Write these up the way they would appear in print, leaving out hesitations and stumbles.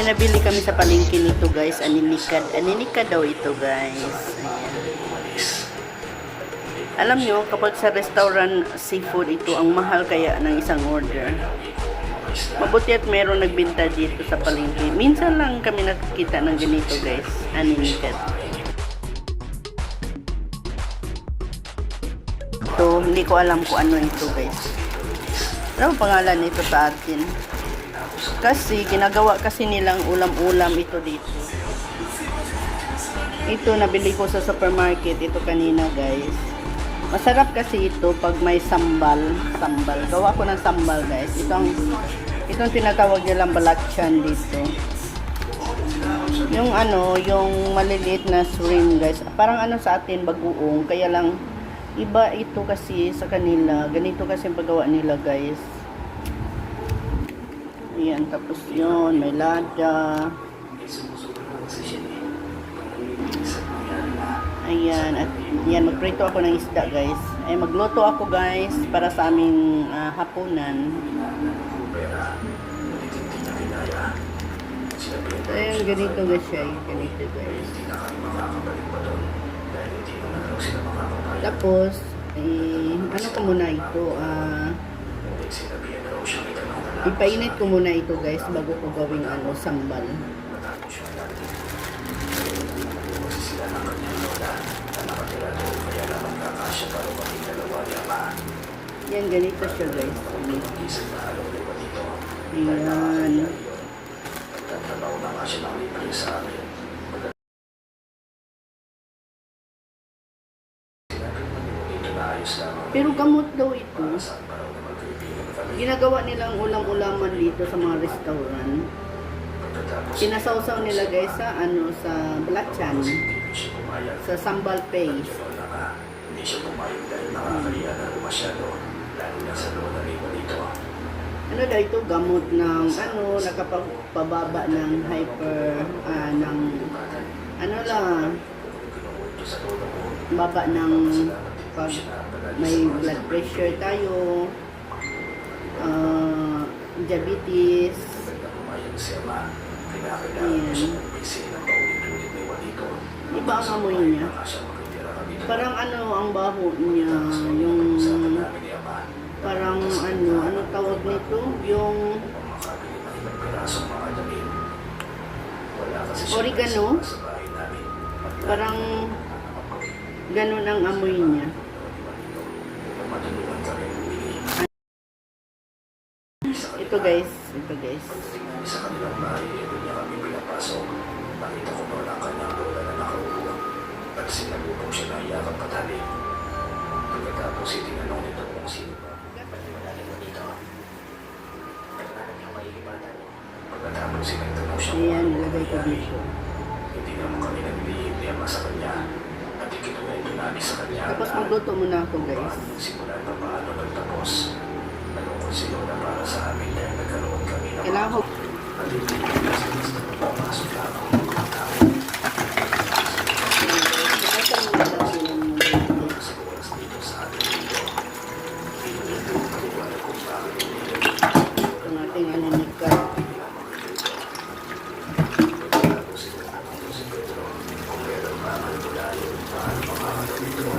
may nabili kami sa palengke nito guys. Aninikad. Aninikad daw ito guys. Ayan. Alam nyo, kapag sa restaurant seafood ito, ang mahal kaya ng isang order. Mabuti at meron nagbinta dito sa palengke. Minsan lang kami nakikita ng ganito guys. Aninikad. Ito, hindi ko alam kung ano ito guys. Ano pangalan nito sa atin? Kasi, ginagawa kasi nilang ulam-ulam ito dito. Ito, nabili ko sa supermarket. Ito kanina, guys. Masarap kasi ito pag may sambal. Sambal. Gawa ko ng sambal, guys. Itong tinatawag nilang balakchan dito. Yung ano, yung maliliit na shrimp, guys. Parang ano sa atin, bagoong. Kaya lang, iba ito kasi sa kanila. Ganito kasi ang paggawa nila, guys. Ayan, tapos yun, may lada. Ayan, at yan, magprito ako ng isda, guys. Ay, magluto ako, guys, para sa aming hapunan. So, ayan, ganito guys siya. Ganito, guys. Tapos, ano ko muna ito? Ipainit ko muna ito guys bago ko gawing sambal. Yan, ganito siya guys. Ayan. Pero gamot daw ito. Ginagawa nilang ulam-ulaman dito sa mga restaurant. Sinasawsaw nila guys sa sa balakchan, sa sambal paste. Hindi siya pumayag dahil nakakaliya na masyado, lalo na sa loob na dito. Ano daw ito? Gamot ng nakapababa ng hyper, ng baba ng pag may blood pressure tayo, diabetes. Ayan. Iba ang amoy niya. Parang ang baho niya, yung parang ano tawag nito? Yung oregano. Parang ganun ang amoy niya. Ito guys. Sa kanilang bahay, ito niya kami pinapasok. Nakita ko noon ang kanyang lola na nakaupo. At sinalubong siya na iyakap at halik. Pagkatapos itinanong nito kung sino ba. Pagkatapos mo dito. Pagkatapos niya mailibatan. Pagkatapos sinagtanong siya. Ayan, nilagay ko dito. Hindi naman kami naglihim niya sa kanya. At ikinuha ito namin sa kanya. Tapos magluto muna ako guys. Simula pa paano nagtapos. Nalungkot si Lola para sa amin dahil nagkaroon kami ng kailangan ko. At hindi niya sa gusto ko pumasok lang ako ng mga tao. Sa oras dito sa atin dito. Hindi ko maliwanag kung bakit hindi ito. Ang ating aninikad. Pagkatapos sinatapos si Pedro. Kung meron mamang tulayo, paano makakagawin ito?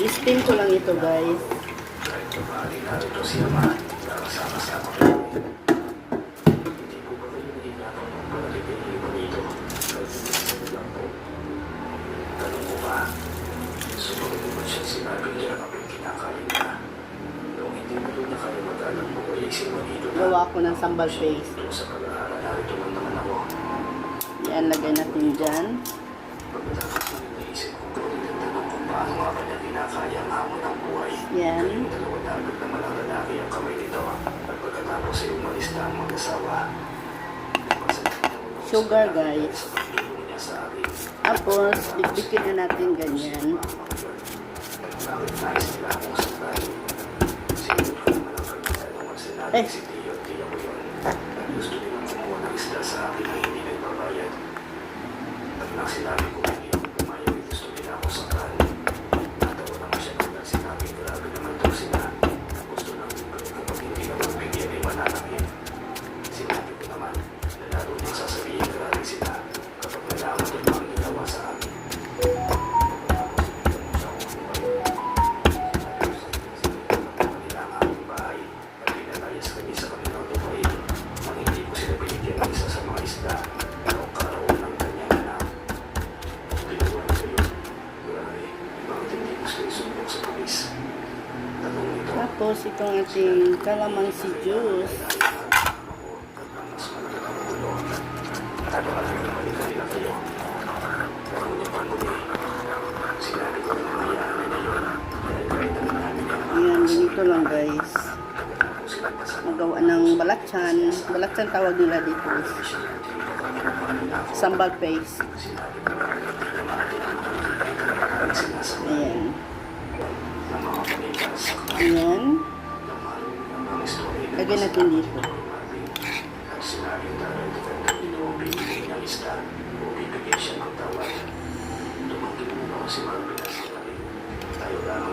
I-steam ko lang ito guys. Gawa ko ng sambal paste. Yan, lagay natin dyan. paano nga ba niya kinakaya ang hamon ng buhay? Yan. Yung dalawa na agad na malalalaki ang kamay nito. At pagkatapos ay umalis na ang mag-asawa. Sugar, guys. Sa pagtulong niya sa akin. Tapos, bigbikin na natin ganyan. Bakit nais nila akong sandali? Siguro naman ang pagkatanungan sinabi Eh. si Tio at Tia ko yun. At gusto nilang kumuha ng isda sa akin na hindi nagbabayad. At nang sinabi ko hindi ako pumayag, gusto nila ako sakal. Natawa naman siya nung sinabi, grabe naman daw sila. Gusto lang kapag hindi na magbigyan ay mananakit. Sinabi ko naman, na lalo niyang sasabihin grabe sila kapag nalaman nila ang ginawa sa akin. Tapos, itong ating calamansi juice. Ayan, ganito lang guys. Magawa ng balachan. Balachan tawag nila dito. Sambal paste. Ayan. Ayan. Lagyan natin dito.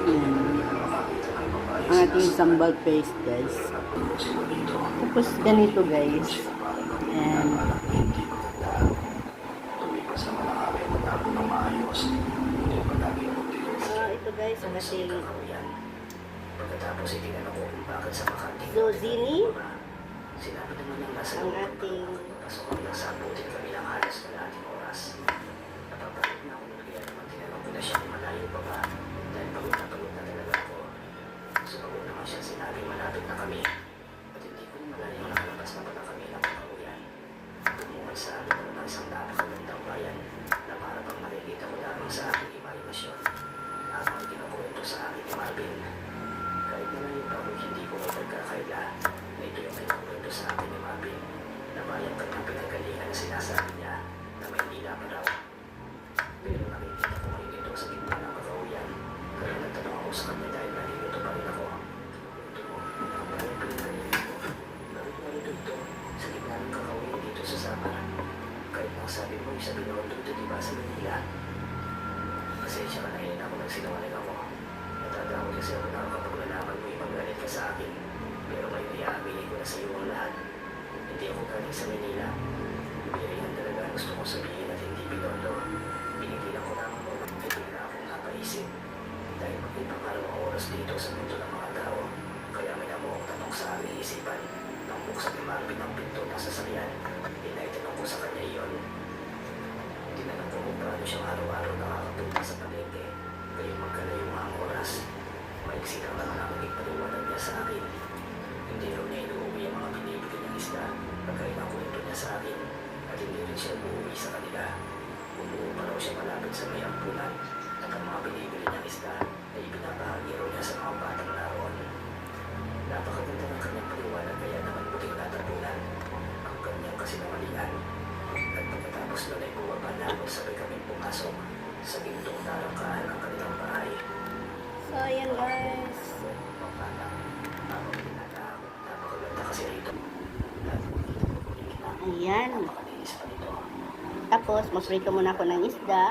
Ayan. Ang ating sambal paste guys. Tapos ganito guys. Ayan. Ito guys, ang ating Pagkatapos itinanong ko kung bakit sa Makati. zozini. Sinabi naman ng nasa Ang ating pasok kami ng sabutin kami ng halos kalahating oras. Napapagod na ako nun kaya naman tinanong ko na siya kung malayo pa ba dahil pagod na talaga ako. Sumagot naman siya sinabi malapit na kami at hindi ko malayo nakalabas na pala kami ng pag-uwian. Tumuhan sa akin ako ng isang napakagandang bayan na para pang makikita ko lamang sa aking imahinasyon. Habang kinukwento sa akin ni Marvin. Kahit na ngayon pa ako hindi ko mapagkakaila na ito yung kinukwento sa akin ni Marvin na bayan ka ng pinagalingan na sinasabi niya na may nila pa raw. Pero nakikita ko ngayon ito sa gitna ng kakauyan kaya nagtanong ako sa kanya dahil nalilito pa rin ako. Ito mo, ang bayan pinagalingan ko. Bakit nalito ito sa gitna ng kakauyan dito sa Samar? Kahit nang sabi mo yung sabi naman dito diba sa Manila? Pasensya ka na yun ako nagsinungaling ako. Natatakot kasi ako na kapag nalaman mo yung magalit ka sa akin. Pero ngayon iaaminin ko na sa iyo ang lahat. Hindi ako galing sa Manila. Birihan talaga ang gusto kong sabihin at hindi binondo. Pinigilan ko lamang mo at hindi na akong napaisip. Dahil magpipang ang oras dito sa mundo ng mga tao. Kaya may namuong tanong sa aking isipan. Nang buksan ni Marvin ang pinto ng sasakyan, inaitanong ko sa kanya iyon. Tinanong ko kung paano siyang araw-araw nakakapunta sa palengke. Kayo magkalayo ang oras. Maiksi lang naman ang ipaliwanag niya sa akin. Hindi raw niya inuuwi ang mga binibigyan niyang isda. Pagkain ang kwento niya sa akin. At hindi rin siya umuwi sa kanila. Umuwi pa raw siya malapit sa may ampunan. At ang mga binibili niyang isda ay ibinabahagi raw niya sa mga batang naroon. Napakaganda ng kanyang paliwanag kaya naman muling natapunan ang kanyang kasinungalingan. At pagkatapos nun ay bumaba na ako sabay kaming pumasok sa gintong tarangkahan ng kanilang bahay. So, ayan guys. Napakaganda kasi rito. Ayan. Napakalinis pa nito. Tapos, magprito muna ako ng isda.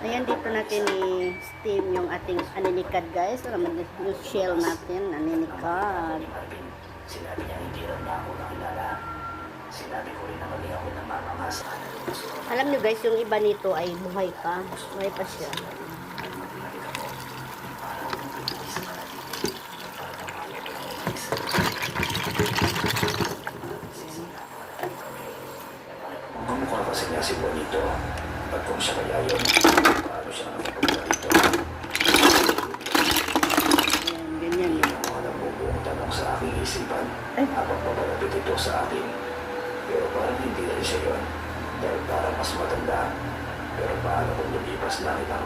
Ayan, dito natin i-steam yung ating aninikad guys. Yung shell natin, aninikad. Sinabi niya hindi raw niya ako nakilala. Sinabi ko rin na mali ako na mamamasa. Alam nyo guys, yung iba nito ay buhay pa. Buhay pa siya. Mukha kasi niya si Bonito. At kung siya kaya yun, paano siya nakapunta dito? Ayan, ganyan yun. Mga nabubuong tanong sa aking isipan Ay. habang papalapit ito sa akin. Pero parang hindi rin siya yun. Dahil parang mas matanda. Pero paano kung lumipas na ilang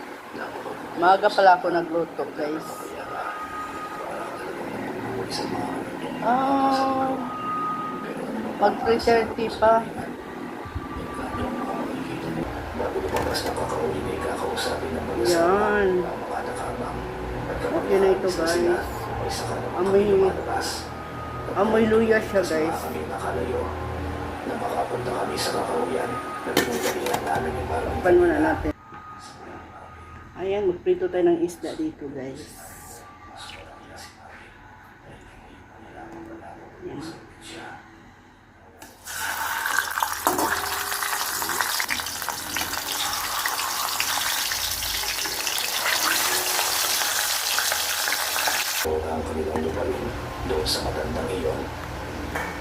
Maaga pala ako nagluto, guys. Oh, mag 3:30 pa. Bago lumabas na kakauwi na ikakausapin ng mag-asawa Yan. ang mga nakabang. Okay na ito, guys. Amoy luya siya, guys. Kami nakalayo na makapunta kami sa kakauwian. Nagpinagalingan namin yung parang Pan muna natin. Ayan, magprito tayo ng isda dito, guys. Ayan. ang kanilang lupain doon sa matandang iyon.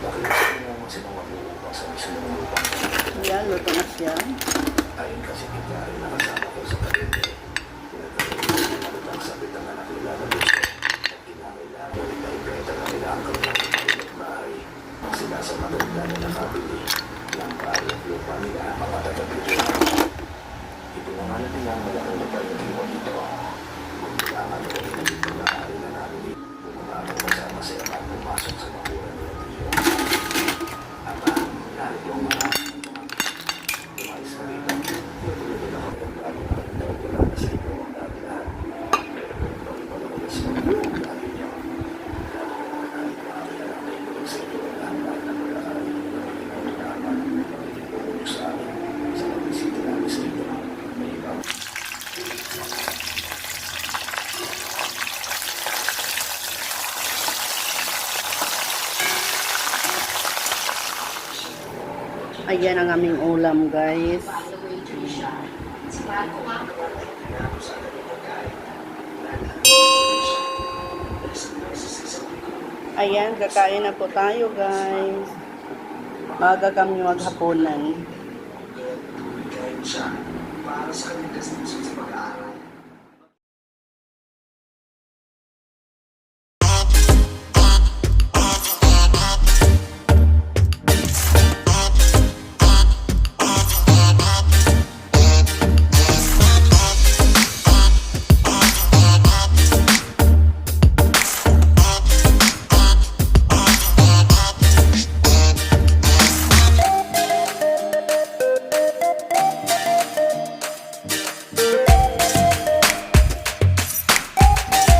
Nakita naman silang mag-uupang sa mismong lupang. Ayan, luto na siya. Ayon kasi kita rin nakasama ko sa kalende. Pinagkakaroon ng malutang sabit ang anak nila na gusto. At kinakailangan na ibenta na nila ang kanilang pagkakilit bahay. Sila sa matanda na nakabili ng bahay at lupa nila mga taga-bito. Ipinangalan nila ang malaking lupain ng iwan dito. Kung kailangan ko pinaging pag-aari na namin bumabang kasama sa yaman pumasok sa bakuran nila dito. Ama, narito ang mga umayos na rito. Natuloy nila kami ang bago na rin daw wala na sa ito ang dati lahat. Pero kung ito ay palawalas na ang dati niyo, lalo na ang dati na ang naibulog sa ito ang lahat na wala ka rin na pinaging naman pagiging pumunyo sa amin sa pag-isita namin sa ito. May ibang Ayan ang aming ulam, guys. Ayan, kakain na po tayo, guys. Maaga kami maghapunan. para sa kanilang sa pag-aaral.